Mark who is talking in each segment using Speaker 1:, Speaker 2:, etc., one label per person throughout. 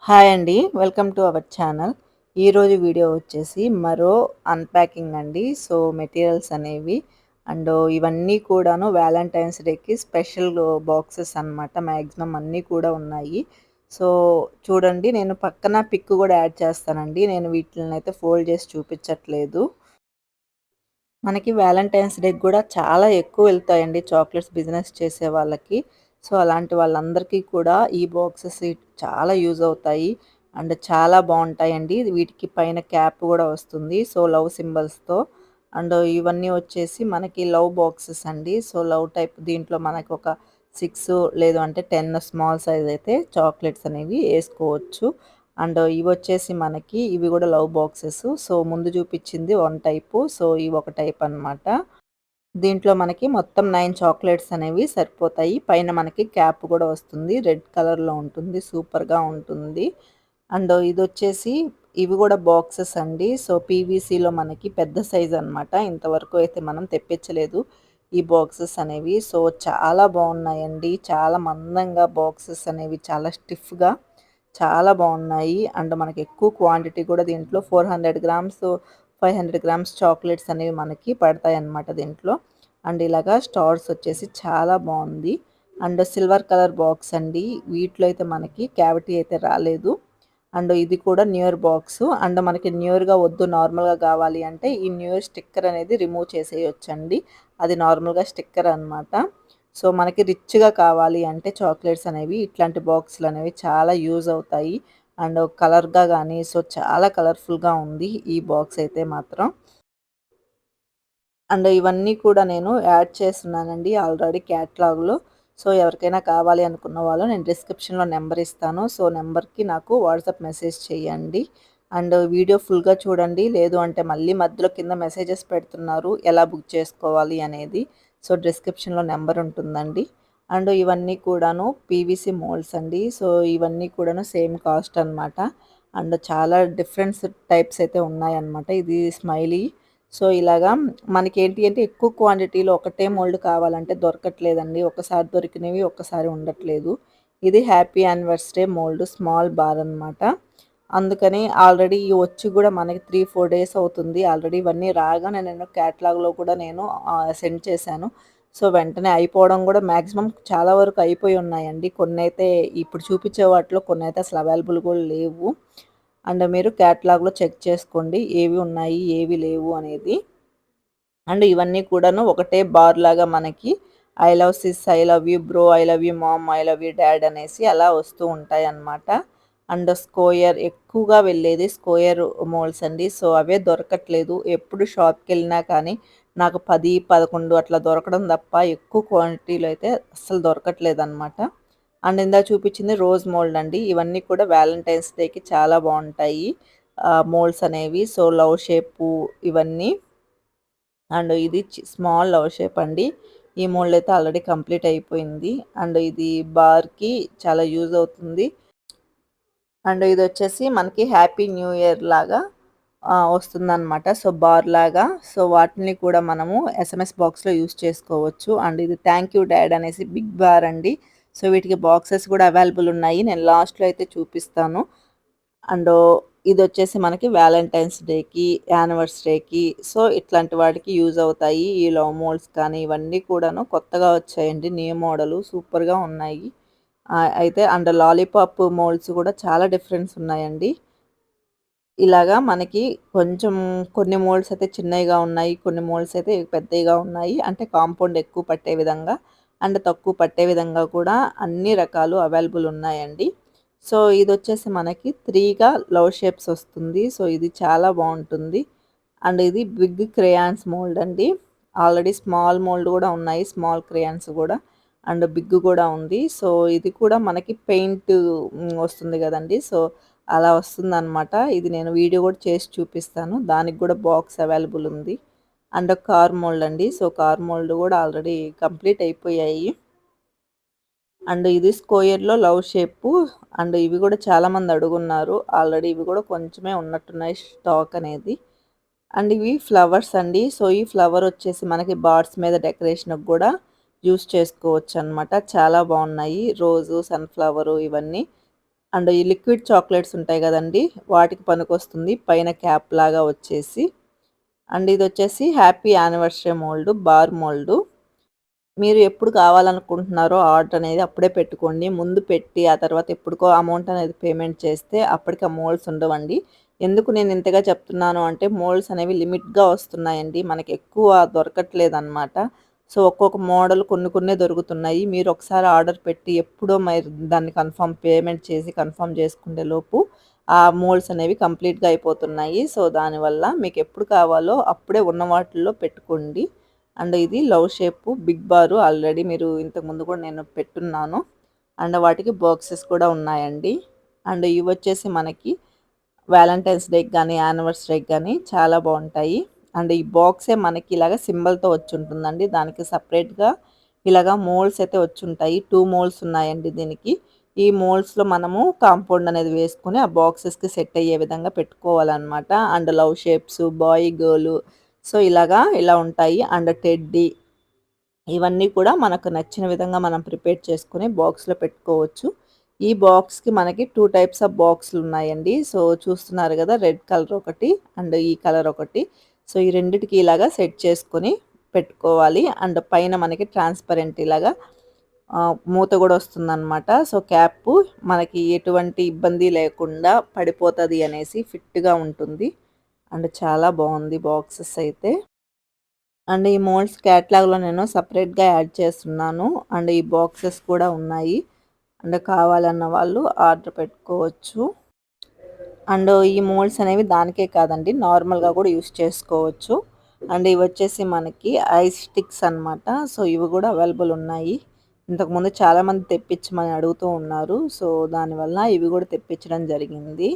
Speaker 1: Hi అండి. Welcome to our channel. ఈరోజు video వచ్చేసి మరో అన్‌ప్యాకింగ్ అండి. సో, మెటీరియల్స్ అనేవి ఇవన్నీ కూడాను వాలంటైన్స్ డేకి స్పెషల్ బాక్సెస్ అన్నమాట. మాక్సిమం అన్నీ కూడా ఉన్నాయి. సో, చూడండి నేను పక్కన పిక్ కూడా యాడ్ చేస్తానండి. నేను వీటిలనైతే ఫోల్డ్ చేసి చూపించట్లేదు. మనకి వాలంటైన్స్ డేకి గూడా చాలా ఎక్కువెళ్తాయండి చాక్లెట్స్ బిజినెస్ చేసే వాళ్ళకి. సో, అలాంటి వాళ్ళందరికీ కూడా ఈ బాక్సెస్ చాలా యూజ్ అవుతాయి. చాలా బావుంటాయండి. వీటికి పైన క్యాప్ గూడా వస్తుంది. సో, లవ్ సింబల్స్‌తో ఇవన్నీ వచ్చేసి మనకి లవ్ బాక్సెస్ అండి. సో, లవ్ టైప్ దీంట్లో మనకొక 6 లేదు అంటే 10 స్మాల్ సైజ్ అయితే చాక్లెట్స్ అనేవి ఏసుకోవచ్చు. ఇవొచ్చేసి మనకి ఇవి గూడా లవ్ బాక్సెస్. సో, ముందు చూపిచ్చింది వన్ టైపు. సో, ఇవి ఒక టైప్ అనమాట. దీంట్లో మనకి మొత్తం 9 చాక్లెట్స్ అనేవి సరిపోతాయి. పైన మనకి క్యాప్ గూడా వస్తుంది. రెడ్ కలర్‌లో ఉంటుంది. సూపర్‌గా ఉంటుంది. ఇదొచ్చేసి ఇవి గూడా బాక్సెస్ అండి. సో, పీవీసీలో మనకి పెద్ద సైజ్ అనమాట. ఇంతవరకు అయితే మనం తెప్పించలేదు ఈ బాక్సెస్ అనేవి. సో, చాలా బావున్నాయండి. చాలా మందంగా బాక్సెస్ అనేవి చాలా స్టిఫ్‌గా చాలా బావున్నాయి. మనకి ఎక్కువ క్వాంటిటీ కూడా దీంట్లో 400 గ్రామ్స్, 500 గ్రామ్స్ చాక్లెట్స్ అనేవి మనకి పడతాయన్నమాట దీంట్లో. ఇలాగా స్టార్స్ వచ్చేసి చాలా బావుంది. సిల్వర్ కలర్ బాక్స్ అండి. వీటిలో అయితే మనకి క్యావిటీ అయితే రాలేదు. ఇది కూడా న్యూ ఇయర్ బాక్సు. మనకి న్యూ ఇయర్‌గా వద్దు నార్మల్‌గా కావాలి అంటే ఈ న్యూ ఇయర్ స్టిక్కర్ అనేది రిమూవ్ చేసేయొచ్చండి. అది నార్మల్‌గా స్టిక్కర్ అనమాట. సో, మనకి రిచ్‌గా కావాలి అంటే చాక్లెట్స్ అనేవి ఇట్లాంటి బాక్సులనేవి చాలా యూజ్ అవుతాయి. కలర్‌గా గానీ సో, చాలా కలర్‌ఫుల్‌గా ఉంది ఈ బాక్స్ అయితే మాత్రం. ఇవన్నీ కూడా నేను యాడ్ చేస్తున్నానండి ఆల్రెడీ క్యాటలాగ్‌లో. సో, ఎవరికైనా కావాలి అనుకున్న వాళ్ళు నేను డిస్క్రిప్షన్‌లో నెంబర్ ఇస్తాను. సో, నెంబర్‌కి నాకు వాట్సాప్ మెసేజ్ చేయండి. వీడియో ఫుల్‌గా చూడండి. లేదు అంటే మళ్ళీ మధ్యలో కింద మెసేజెస్ పెడుతున్నారు. ఎలా బుక్ చేసుకోవాలి అనేది. సో, డిస్క్రిప్షన్‌లో నెంబర్ ఉంటుందండి. ఇవన్నీ కూడాను పీవీసీ మోల్డ్స్ అండి. సో, ఇవన్నీ కూడాను సేమ్ కాస్ట్ అనమాట. చాలా డిఫరెన్స్ టైప్స్ అయితే ఉన్నాయన్నమాట. ఇది స్మైలీ. సో, ఇలాగా మనకేంటి అంటే ఎక్కువ క్వాంటిటీలో ఒకటే మోల్డ్ కావాలంటే దొరకట్లేదండి. ఒకసారి దొరికినవి ఒక్కసారి ఉండట్లేదు. ఇది happy anniversary mould small bar అనమాట. అందుకని ఆల్రెడీ వచ్చి గూడా మనకి 3, 4 డేస్ అవుతుంది. ఆల్రెడీ ఇవన్నీ రాగానే నేను క్యాటలాగ్‌లో కూడా నేను సెండ్ చేశాను. సో, వెంటనే అయిపోవడం గూడా మాక్సిమం చాలా వరకు అయిపోయి ఉన్నాయండి. కొన్నైతే ఇప్పుడు చూపించే వాటిలో కొన్నైతే అసలు అవైలబుల్ కూడా లేవు. మీరు క్యాటలాగ్‌లో చెక్ చేసుకోండి. ఏవి ఉన్నాయి, ఏవి లేవు అనేది. ఇవన్నీ కూడాను ఒకటే బార్‌లాగా మనకి I love sis, I love you bro, I love you mom, I love you dad అనేసి అలా వస్తూ ఉంటాయన్నమాట. స్క్వేర్ ఎక్కువగా వెళ్ళేది స్క్వేర్ మోల్డ్స్ అండి. సో, అవే దొరకట్లేదు. ఎప్పుడు షాప్‌కెళ్ళినా కానీ నాకు 10, 11 అట్లా దొరకడం తప్ప ఎక్కువ క్వాంటిటీలో అయితే అస్సలు దొరకట్లేదన్నమాట. ఇందాక చూపించింది రోజ్ మోల్డ్ అండి. ఇవన్నీ కూడా వాలంటైన్స్ డేకి చాలా బావుంటాయి. మోల్డ్స్ అనేవి. సో, లవ్ షేపు ఇవన్నీ. ఇది స్మాల్ లవ్ షేప్ అండి. ఈ మోల్డ్ అయితే ఆల్రెడీ కంప్లీట్ అయిపోయింది. ఇది బార్‌కి చాలా యూజ్ అవుతుంది. ఇదొచ్చేసి మనకి హ్యాపీ న్యూ ఇయర్ లాగా వస్తుందనమాట. సో, బార్ లాగా. సో, వాటిని కూడా మనము ఎస్ఎంఎస్ బాక్స్‌లో యూజ్ చేసుకోవచ్చు. ఇది థాంక్ యూ డాడ్ అనేసి బిగ్ బార్ అండి. సో, వీటికి బాక్సెస్ కూడా అవైలబుల్ ఉన్నాయి. నేను లాస్ట్‌లో అయితే చూపిస్తాను. అండ్ ఇదొచ్చేసి మనకి వాలంటైన్స్ డేకి, యానివర్సరీకి సో, ఇట్లాంటి వాటికి యూజ్ అవుతాయి. ఈ లవ్ మోల్డ్స్ కానీ ఇవన్నీ కూడాను కొత్తగా వచ్చాయండి. న్యూ మోడలు సూపర్‌గా ఉన్నాయి. అయితే లాలీపాప్ మోల్డ్స్ కూడా చాలా డిఫరెన్స్ ఉన్నాయండి. ఇలాగా మనకి కొంచెం కొన్ని మోల్డ్స్ అయితే చిన్నయిగా ఉన్నాయి. కొన్ని మోల్డ్స్ అయితే పెద్దయిగా ఉన్నాయి. అంటే కాంపౌండ్ ఎక్కువ పట్టే విధంగా, తక్కువ పట్టే విధంగా కూడా అన్ని రకాలు అవైలబుల్ ఉన్నాయండి. సో, ఇదొచ్చేసి మనకి 3గా లవ్ షేప్స్ వస్తుంది. సో, ఇది చాలా బావుంటుంది. ఇది బిగ్ క్రేయాన్స్ మోల్డ్ అండి. ఆల్రెడీ స్మాల్ మోల్డ్ గూడా ఉన్నాయి. స్మాల్ క్రేయాన్స్ గూడా. బిగ్ గూడా ఉంది. సో, ఇది కూడా మనకి పెయింట్ వస్తుంది గదండీ! సో, అలా వస్తుందనమాట. ఇది నేను వీడియో గూడా చేసి చూపిస్తాను. దానికి గూడా బాక్స్ అవైలబుల్ ఉంది. కార్ మోల్డ్ అండి. సో, కార్ మోల్డ్ గూడా ఆల్రెడీ కంప్లీట్ అయిపోయాయి. ఇది స్క్వేర్‌లో లవ్ షేపు. ఇవి గూడా చాలామంది అడుగున్నారు. ఆల్రెడీ ఇవి గూడా కొంచెమే ఉన్నట్టున్నాయి స్టాక్ అనేది. ఇవి ఫ్లవర్స్ అండి. సో, ఈ ఫ్లవర్ వచ్చేసి మనకి బార్డ్స్ మీద డెకరేషన్‌కి గూడా యూజ్ చేసుకోవచ్చనమాట. చాలా బావున్నాయి. రోజు, సన్‌ఫ్లవరు ఇవన్నీ. అండ్ ఈ లిక్విడ్ చాక్లెట్స్ ఉంటాయి కదండీ! వాటికి పనికొస్తుంది. పైన క్యాప్ లాగా వచ్చేసి. అండ్ ఇదొచ్చేసి happy anniversary mould, bar mould. మీరు ఎప్పుడు కావాలనుకుంటున్నారో ఆర్డర్ అనేది అప్పుడే పెట్టుకోండి. ముందు పెట్టి ఆ తర్వాత ఎప్పటికో అమౌంట్ అనేది పేమెంట్ చేస్తే అప్పటికి ఆ మోల్డ్స్ ఉండవండి. ఎందుకు నేను ఇంతగా చెప్తున్నాను అంటే మోల్డ్స్ అనేవి లిమిట్‌గా వస్తున్నాయండి. మనకి ఎక్కువ దొరకట్లేదనమాట. సో, ఒక్కొక్క మోడల్ కొన్ని కొన్నే దొరుకుతున్నాయి. మీరు ఒకసారి ఆర్డర్ పెట్టి ఎప్పుడో మరి దాన్ని కన్ఫర్మ్ పేమెంట్ చేసి కన్ఫర్మ్ చేసుకునే లోపు ఆ మోల్డ్స్ అనేవి కంప్లీట్‌గా అయిపోతున్నాయి. సో, దానివల్ల మీకు ఎప్పుడు కావాలో అప్పుడే ఉన్న వాటిల్లో పెట్టుకోండి. అండ్ ఇది లవ్ షేపు బిగ్ బారు ఆల్రెడీ మీరు ఇంతకుముందు కూడా నేను పెట్టున్నాను. అండ్ వాటికి బాక్సెస్ కూడా ఉన్నాయండి. అండ్ ఇవొచ్చేసి మనకి వాలంటైన్స్ డేకి గానీ, యానివర్సరీకి గానీ చాలా బావుంటాయి. అండ్ ఈ బాక్సే మనకి ఇలాగ సింబల్‌తో వచ్చుంటుందండి. దానికి సెపరేట్‌గా ఇలాగ మోల్డ్స్ అయితే వచ్చుంటాయి. 2 మోల్డ్స్ ఉన్నాయండి దీనికి. ఈ మోల్డ్స్‌లో మనము కాంపౌండ్ అనేది వేసుకొని ఆ బాక్సెస్‌కి సెట్ అయ్యే విధంగా పెట్టుకోవాలనమాట. And love shapes, boy, girl so, ఇలా ఉంటాయి. అండ్ టెడ్డీ ఇవన్నీ కూడా మనకు నచ్చిన విధంగా మనం ప్రిపేర్ చేసుకొని బాక్స్‌లో పెట్టుకోవచ్చు. ఈ బాక్స్‌కి మనకి 2 టైప్స్ ఆఫ్ బాక్స్‌లున్నాయండి. సో, చూస్తున్నారు గదా! రెడ్ కలర్ ఒకటి అండ్ ఈ కలర్ ఒకటి. సో, ఈ రెండిటికి ఇలాగా సెట్ చేసుకొని పెట్టుకోవాలి. అండ్ పైన మనకి ట్రాన్స్‌పరెంట్ ఇలాగా మూత గూడా వస్తుందనమాట. సో, క్యాపు మనకి ఎటువంటి ఇబ్బంది లేకుండా పడిపోతది అనేసి ఫిట్‌గా ఉంటుంది. అండ్ చాలా బావుంది బాక్సెస్ అయితే. అండ్ ఈ మోల్డ్స్ క్యాటలాగ్‌లో నేను సెపరేట్‌గా యాడ్ చేస్తున్నాను. అండ్ ఈ బాక్సెస్ కూడా ఉన్నాయి. అండ్ కావాలన్న వాళ్ళు ఆర్డర్ పెట్టుకోవచ్చు. అండ్ ఈ మోల్డ్స్ అనేవి దానికే కాదండి. నార్మల్‌గా కూడా యూజ్ చేసుకోవచ్చు. అండ్ ఇవొచ్చేసి మనకి ఐస్ స్టిక్స్ అనమాట. సో, ఇవి కూడా అవైలబుల్ ఉన్నాయి. ఇంతకుముందు చాలామంది తెప్పించమని అడుగుతూ ఉన్నారు. సో, దానివల్ల ఇవి కూడా తెప్పించడం జరిగింది.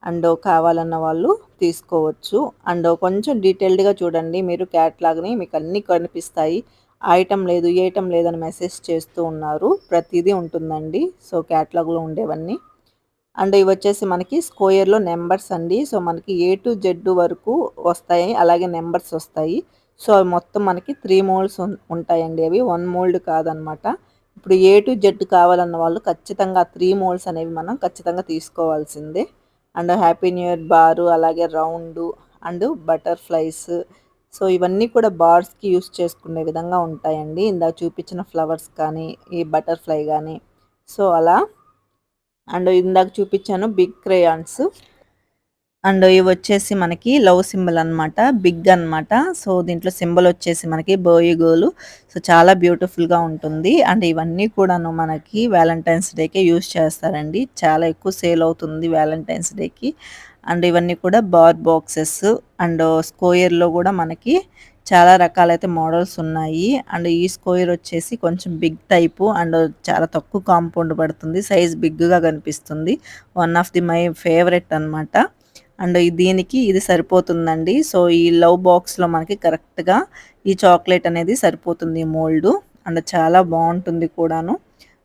Speaker 1: అండ్ కావాలన్న వాళ్ళు తీసుకోవచ్చు. అండ్ కొంచెం డీటెయిల్డ్‌గా చూడండి మీరు క్యాటలాగ్‌ని మీకు అన్నీ కనిపిస్తాయి. ఆ ఐటెమ్ లేదు, ఈ ఐటెమ్ లేదని మెసేజ్ చేస్తూ ఉన్నారు. ప్రతీదీ ఉంటుందండి. సో, క్యాటలాగ్‌లో ఉండేవన్నీ. అండ్ ఇవొచ్చేసి మనకి స్క్వేర్‌లో నంబర్స్ అండి. సో, మనకి ఏ టు జెడ్ వరకు వస్తాయి. అలాగే నంబర్స్ వస్తాయి. సో, అవి మొత్తం మనకి 3 మోల్డ్స్ ఉంటాయండి అవి. 1 మోల్డ్ కాదనమాట. ఇప్పుడు ఏ టు జెడ్ కావాలన్న వాళ్ళు ఖచ్చితంగా 3 మోల్డ్స్ అనేవి మనం ఖచ్చితంగా తీసుకోవాల్సిందే. అండ్ హ్యాపీ న్యూ ఇయర్ బారు, అలాగే రౌండు అండ్ బటర్‌ఫ్లైస్. సో, ఇవన్నీ కూడా బార్స్‌కి యూజ్ చేసుకునే విధంగా ఉంటాయండి. ఇందాక చూపించిన ఫ్లవర్స్ కానీ, ఈ బటర్‌ఫ్లై గానీ, సో, అలా. అండ్ ఇందాక చూపించాను బిగ్ క్రేయాన్స్. అండ్ ఇవొచ్చేసి మనకి లవ్ సింబల్ అనమాట. బిగ్ అనమాట. సో, దీంట్లో సింబల్ వచ్చేసి మనకి బాయ్, గర్ల్. సో, చాలా బ్యూటిఫుల్‌గా ఉంటుంది. అండ్ ఇవన్నీ కూడాను మనకి వాలంటైన్స్ డేకే యూజ్ చేస్తారండి. చాలా ఎక్కువ సేల్ అవుతుంది వాలంటైన్స్ డేకి. అండ్ ఇవన్నీ కూడా బార్ బాక్సెస్ అండ్ స్క్వేర్‌లో కూడా మనకి చాలా రకాలైతే మోడల్స్ ఉన్నాయి. అండ్ ఈ స్క్వేర్ వచ్చేసి కొంచెం బిగ్ టైపు అండ్ చాలా తక్కువ కాంపౌండ్ పడుతుంది. సైజ్ బిగ్‌గా కనిపిస్తుంది. One of the my favourite అనమాట. అండ్ దీనికి ఇది సరిపోతుందండి. సో, ఈ లవ్ బాక్స్‌లో మనకి కరెక్ట్‌గా ఈ చాక్లేట్ అనేది సరిపోతుంది మోల్డు. అండ్ చాలా బావుంటుంది కూడాను.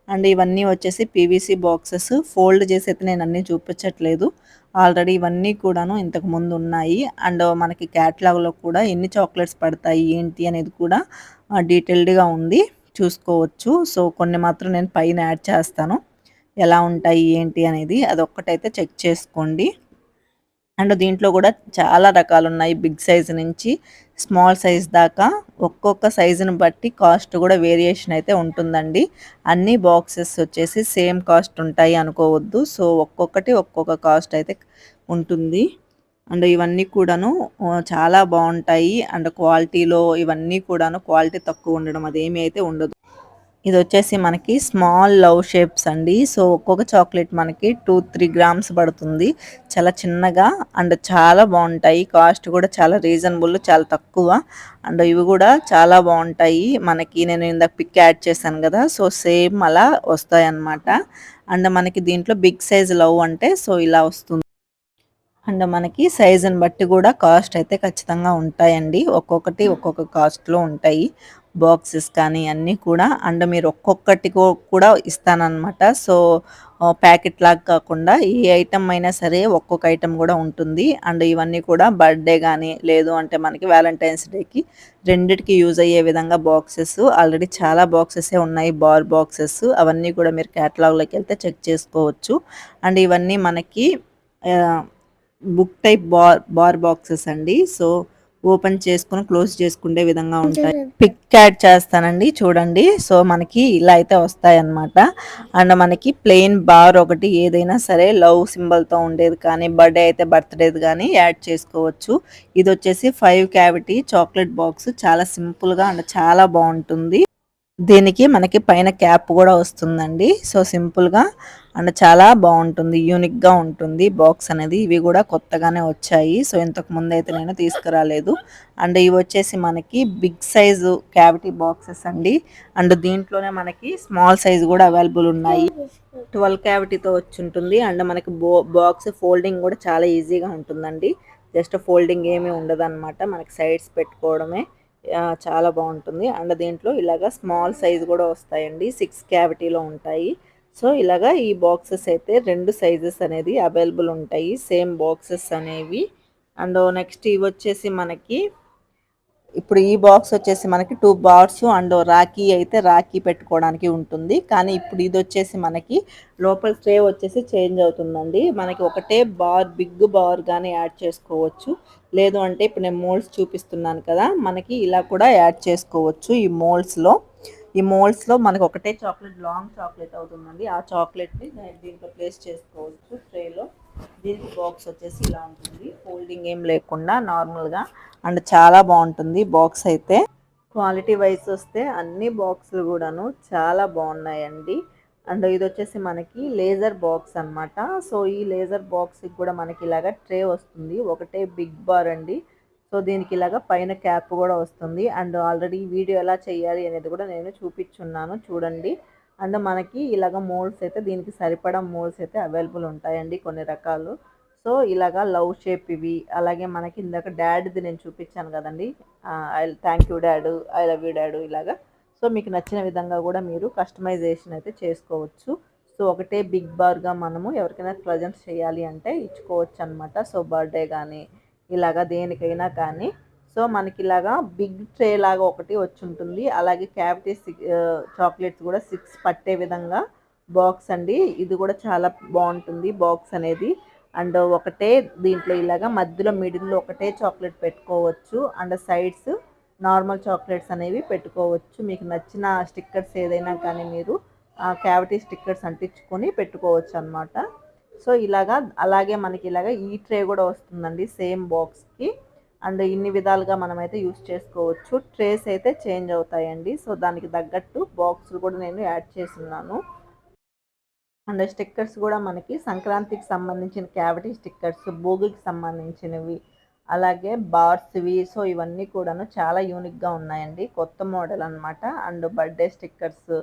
Speaker 1: అండ్ ఇవన్నీ వచ్చేసి పీవీసీ బాక్సెస్. ఫోల్డ్ చేసైతే నేను అన్నీ చూపించట్లేదు. ఆల్రెడీ ఇవన్నీ కూడాను ఇంతకుముందు ఉన్నాయి. అండ్ మనకి క్యాటలాగ్‌లో కూడా ఎన్ని చాక్లెట్స్ పడతాయి, ఏంటి అనేది కూడా డీటెయిల్డ్‌గా ఉంది. చూసుకోవచ్చు. సో, కొన్ని మాత్రం నేను పైన యాడ్ చేస్తాను. ఎలా ఉంటాయి, ఏంటి అనేది అదొక్కటైతే చెక్ చేసుకోండి. అండ్ దీంట్లో గూడా చాలా రకాలున్నాయి. బిగ్ సైజ్ నుంచి స్మాల్ సైజ్ దాకా ఒక్కొక్క సైజుని బట్టి కాస్ట్ గూడా వేరియేషన్ అయితే ఉంటుందండి. అన్ని బాక్సెస్ వచ్చేసి సేమ్ కాస్ట్ ఉంటాయి అనుకోవద్దు. సో, ఒక్కొక్కటి ఒక్కొక్క కాస్ట్ అయితే ఉంటుంది. అండ్ ఇవన్నీ కూడాను చాలా బావుంటాయి. అండ్ క్వాలిటీలో ఇవన్నీ కూడాను క్వాలిటీ తక్కువ ఉండడం అదేమీ అయితే ఉండదు. ఇదొచ్చేసి మనకి స్మాల్ లవ్ షేప్స్ అండి. సో, ఒక్కొక్క చాక్లెట్ మనకి 2, 3 గ్రామ్స్ పడుతుంది. చాలా చిన్నగా అండ్ చాలా బావుంటాయి. కాస్ట్ కూడా చాలా రీజనబుల్, చాలా తక్కువ. అండ్ ఇవి కూడా చాలా బావుంటాయి. మనకి నేను ఇందాక పిక్ యాడ్ చేశాను గదా! సో, సేమ్ అలా వస్తాయన్నమాట. అండ్ మనకి దీంట్లో బిగ్ సైజ్ లవ్ అంటే సో, ఇలా వస్తుంది. అండ్ మనకి సైజుని బట్టి కూడా కాస్ట్ అయితే ఖచ్చితంగా ఉంటాయండి. ఒక్కొక్కటి ఒక్కొక్క కాస్ట్‌లో ఉంటాయి. బాక్సెస్ కానీ అన్నీ కూడా. అండ్ మీరు ఒక్కొక్కటి కూడా ఇస్తాననమాట. సో, ప్యాకెట్ లాగా కాకుండా ఈ ఐటమ్ అయినా సరే ఒక్కొక్క ఐటమ్ కూడా ఉంటుంది. అండ్ ఇవన్నీ కూడా బర్త్‌డే గానీ, లేదు అంటే మనకి వాలంటైన్స్ డేకి రెండిటికి యూజ్ అయ్యే విధంగా బాక్సెస్ ఆల్రెడీ చాలా బాక్సెసే ఉన్నాయి. బాక్సెస్ అవన్నీ కూడా మీరు కేటలాగ్‌లోకెళ్తే చెక్ చేసుకోవచ్చు. అండ్ ఇవన్నీ మనకి ఆహ్, బుక్ టైప్ బార్ బాక్సెస్ అండి. సో, ఓపెన్ చేసుకొని, క్లోజ్ చేసుకునే విధంగా ఉంటాయి. పిక్ యాడ్ చేస్తానండి చూడండి. సో, మనకి ఇలా అయితే వస్తాయన్నమాట. అండ్ మనకి ప్లెయిన్ బార్ ఒకటి ఏదైనా సరే లవ్ సింబల్‌తో ఉండేది కానీ, బర్త్‌డే అయితే బర్త్‌డేది గానీ యాడ్ చేసుకోవచ్చు. ఇదొచ్చేసి 5 క్యావిటీ చాక్లెట్ బాక్స్. చాలా సింపుల్‌గా అండ్ చాలా బావుంటుంది. దీనికి మనకి పైన క్యాప్ గూడా వస్తుందండి. సో, సింపుల్‌గా అండ్ చాలా బావుంటుంది. యూనిక్‌గా ఉంటుంది బాక్స్ అనేది. ఇవి గూడా కొత్తగానే వచ్చాయి. సో, ఇంతకు ముందైతే నేను తీసుకురాలేదు. అండ్ ఇవొచ్చేసి మనకి బిగ్ సైజు క్యావిటీ బాక్సెస్ అండి. అండ్ దీంట్లోనే మనకి స్మాల్ సైజ్ గూడా అవైలబుల్ ఉన్నాయి. 12 క్యావిటీతో వచ్చుంటుంది. అండ్ మనకి బాక్స్ ఫోల్డింగ్ గూడా చాలా ఈజీగా ఉంటుందండి. జస్ట్ ఫోల్డింగ్ ఏమీ ఉండదనమాట. మనకి సైడ్స్ పెట్టుకోవడమే. చాలా బావుంటుంది. అండ్ దీంట్లో ఇలాగ స్మాల్ సైజ్ గూడా వస్తాయండి. 6 క్యావిటీలో ఉంటాయి. సో, ఇలాగా ఈ బాక్సెస్ అయితే 2 సైజెస్ అనేది అవైలబుల్ ఉంటాయి. సేమ్ బాక్సెస్ అనేవి. అండ్ నెక్స్ట్ ఇవొచ్చేసి మనకి ఇప్పుడు ఈ బాక్స్ వచ్చేసి మనకి 2 బార్స్ అండ్ రాఖీ అయితే రాఖీ పెట్టుకోవడానికి ఉంటుంది. కానీ ఇప్పుడు ఇదొచ్చేసి మనకి లోపల ట్రే వచ్చేసి చేంజ్ అవుతుందండి. మనకి ఒకటే బార్ బిగ్ బార్ గాని యాడ్ చేసుకోవచ్చు. లేదు అంటే ఇప్పుడు నేను మోల్డ్స్ చూపిస్తున్నాను కదా! మనకి ఇలా కూడా యాడ్ చేసుకోవచ్చు ఈ మోల్డ్స్‌లో. ఈ మోల్డ్స్‌లో మనకు ఒకటే చాక్లెట్ లాంగ్ చాక్లెట్ అవుతుందండి. ఆ చాక్లెట్‌ని దీంట్లో ప్లేస్ చేసుకోవచ్చు ట్రేలో. దీనికి బాక్స్ వచ్చేసి ఇలా ఉంటుంది. ఫోల్డింగ్ ఏం లేకుండా నార్మల్‌గా అండ్ చాలా బాగుంటుంది బాక్స్ అయితే. క్వాలిటీ వైజ్ వస్తే అన్ని బాక్సులు కూడాను చాలా బాగున్నాయండి. అండ్ ఇది వచ్చేసి మనకి లేజర్ బాక్స్ అన్నమాట. సో, ఈ లేజర్ బాక్స్‌కి కూడా మనకి ఇలాగ ట్రే వస్తుంది. ఒకటే బిగ్ బార్ అండి. సో, దీనికి ఇలాగ పైన క్యాప్ కూడా వస్తుంది. అండ్ ఆల్రెడీ వీడియో ఎలా చేయాలి అనేది కూడా నేను చూపిచ్చున్నాను చూడండి. అండ్ మనకి ఇలాగ మోల్డ్స్ అయితే దీనికి సరిపడా మోల్డ్స్ అయితే అవైలబుల్ ఉంటాయండి కొన్ని రకాలు. సో, ఇలాగా లవ్ షేప్ ఇవి. అలాగే మనకి ఇందాక డాడీది నేను చూపిచ్చాను గదండీ! Thank you dad, I love you dad ఇలాగా. సో, మీకు నచ్చిన విధంగా గూడా మీరు కస్టమైజేషన్ అయితే చేసుకోవచ్చు. సో, ఒకటే బిగ్ బార్‌గా మనము ఎవరికైనా ప్రెజెంట్ చేయాలి అంటే ఇచ్చుకోవచ్చనమాట. సో, బర్త్‌డే గానీ, ఇలాగా దేనికైనా కానీ. సో, మనకిలాగా బిగ్ ట్రే లాగా ఒకటి వచ్చుంటుంది. అలాగే చాక్లెట్స్ గూడా 6 పట్టే విధంగా బాక్స్ అండి. ఇది గూడా చాలా బావుంటుంది బాక్స్ అనేది. అండ్ ఒకటే దీంట్లో ఇలాగా మధ్యలో మిడిల్‌లో ఒకటే చాక్లెట్ పెట్టుకోవచ్చు. అండ్ సైడ్స్ నార్మల్ చాక్లెట్స్ అనేవి పెట్టుకోవచ్చు. మీకు నచ్చిన స్టిక్కర్స్ ఏదైనా కానీ మీరు క్యావిటీ స్టిక్కర్స్ అంటించుకొని పెట్టుకోవచ్చనమాట. సో, ఇలాగా అలాగే మనకి ఇలాగ ఈ ట్రే గూడా వస్తుందండి సేమ్ బాక్స్‌కి. అండ్ ఇన్ని విధాలుగా మనమైతే యూజ్ చేసుకోవచ్చు. ట్రేస్ అయితే చేంజ్ అవుతాయండి. సో, దానికి తగ్గట్టు బాక్సులు కూడా నేను యాడ్ చేసున్నాను. అండ్ స్టిక్కర్స్ గూడా మనకి సంక్రాంతికి సంబంధించిన క్యావిటీ స్టిక్కర్స్, భోగికి సంబంధించినవి, అలాగే బార్స్‌వి. సో, ఇవన్నీ కూడాను చాలా యూనిక్‌గా ఉన్నాయండి. కొత్త మోడల్ అనమాట. And birthday stickers,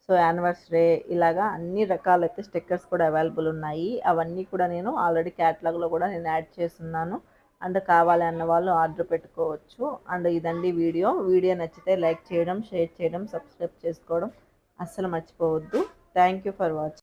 Speaker 1: so, anniversary ఇలాగా అన్ని రకాలైతే స్టిక్కర్స్ కూడా అవైలబుల్ ఉన్నాయి. అవన్నీ కూడా నేను ఆల్రెడీ క్యాటలాగ్‌లో కూడా నేను యాడ్ చేసున్నాను. అండ్ కావాలి అన్న వాళ్ళు ఆర్డర్ పెట్టుకోవచ్చు. అండ్ ఇదండి వీడియో. వీడియో నచ్చితే లైక్ చేయడం, షేర్ చేయడం, సబ్స్క్రైబ్ చేసుకోవడం అస్సలు మర్చిపోవద్దు. Thank you for watching.